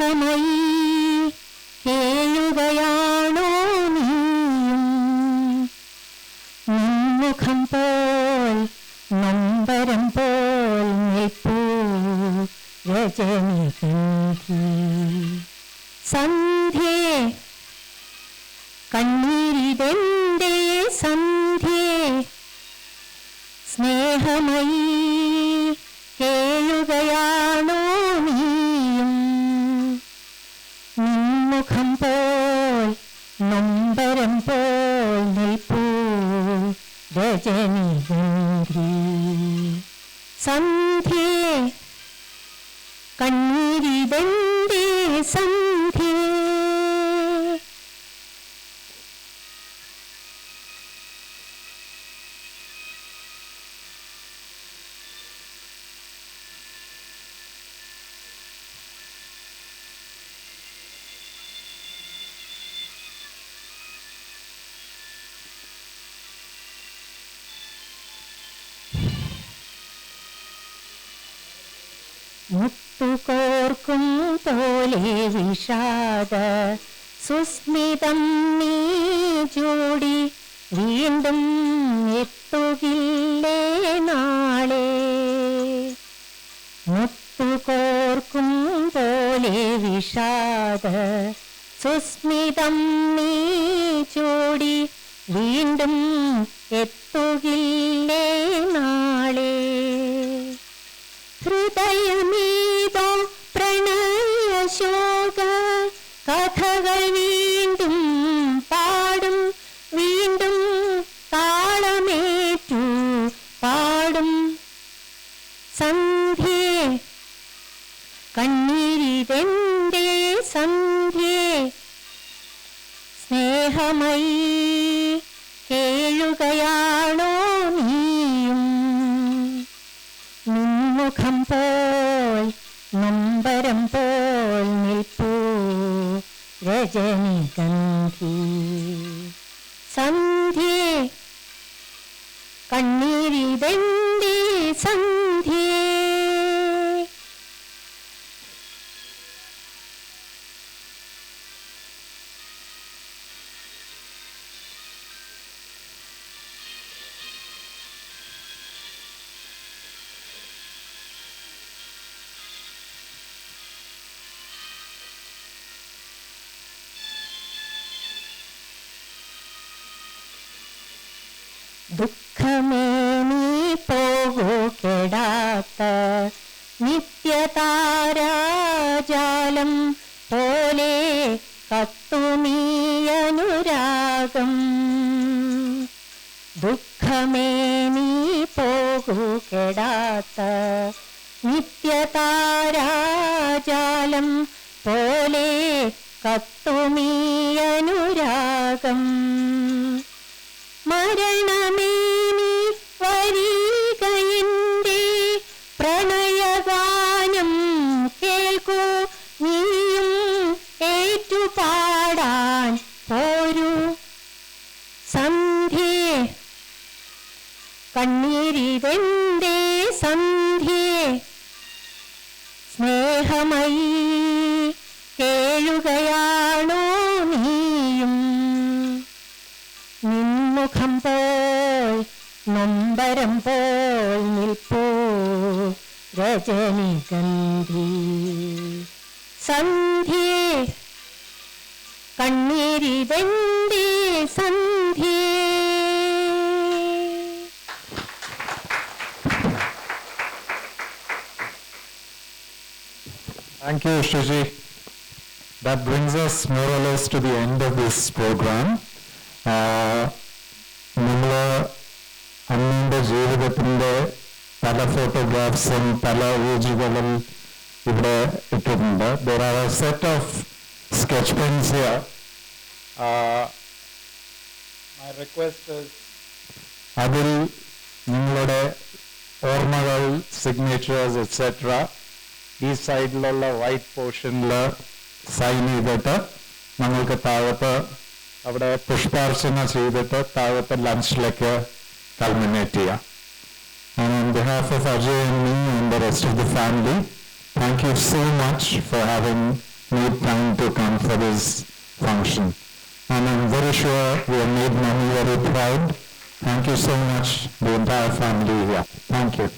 സ്നേഹമയി കേഴുകയാണോ നീയും നിൻമുഖം പോൽ നമ്പരം പോൽ നിൽപ്പൂ രജനിഗന്ധി സന്ധ്യേ കണ്ണീരിതെന്തേ സന്ധ്യേ സ്നേഹമയി കേഴുകയാണോ നീയും നിൻമുഖം പോൽ നൊമ്പരം പോൽ നിൽപ്പൂ രജനിഗന്ധി സന്ധ്യേ കണ്ണീരിതെന്തേ സന്ധ്യേ. മുത്തുകോർക്കും പോലെ വിഷാദ സുസ്മിതം നീ ചൂടി വീണ്ടും എത്തുകില്ലേ നാളെ. മുത്തുകോർക്കും പോലെ വിഷാദ സുസ്മിതം നീ ചൂടി വീണ്ടും എത്തുകില്ലേ നാളെ. ഹൃദയമേതോ പ്രണയശോക കഥകൾ വീണ്ടും പാടും വീണ്ടും താളമേറ്റു പാടും. സന്ധ്യേ കണ്ണീരിതെന്തേ സന്ധ്യേ സ്നേഹമയി കേഴുകയാണോ നീയും നിൻമുഖം പോൽ നൊമ്പരം പോൽ നിൽപ്പൂ രജനിഗന്ധി സന്ധ്യേ കണ്ണീരിതെന്തേ സന്ധ്യേ. ദുഃഖമേ നീ പോകൂ കെടാത്ത നിത്യതാരാജാലം പോലെ കത്തുമീ അനുരാഗം. ദുഃഖമേ നീ പോകൂ കെടാത്ത നിത്യതാരാജാലം പോലെ കത്തുമീ അനുരാഗം. മരണമേ നീ വരികയെന്റെ പ്രണയഗാനം കേൾക്കൂ നീയും ഏറ്റുപാടാൻ പോരൂ. സന്ധ്യേ കണ്ണീരിതെന്തേ സന്ധ്യേ സ്നേഹമയി കേഴുകയാണോ നീയും നിൻമുഖം പോൽ നൊമ്പരം പോൽ നിൽപ്പൂ രജനിഗന്ധി സന്ധ്യേ കണ്ണീരിതെന്തേ സന്ധ്യേ. Thank you, Shruti. That brings us more or less to the end of this program. നമ്മൾ അമ്മയുടെ ജീവിതത്തിൻ്റെ പല ഫോട്ടോഗ്രാഫ്സും പല ഏജുകളിൽ ഇവിടെ ഇട്ടിട്ടുണ്ട്. There are a set of sketch pens here. My request is അതിൽ നിങ്ങളുടെ ഓർമ്മകൾ, സിഗ്നേച്ചേഴ്സ് എക്സെട്ര ഈ സൈഡിലുള്ള വൈറ്റ് പോർഷനിൽ സൈൻ ചെയ്തിട്ട് ഞങ്ങൾക്ക് താഴത്ത് അവിടെ പുഷ്പാർച്ചന ചെയ്തിട്ട് താഴത്തെ ലഞ്ചിലേക്ക് കൾമിനേറ്റ് ചെയ്യാം. And on behalf of Ajay and me and the rest of the family, thank you so much for having made time to come for this function. And I'm very sure we have made Mummy very proud. Thank you so much, the entire family here. Thank you.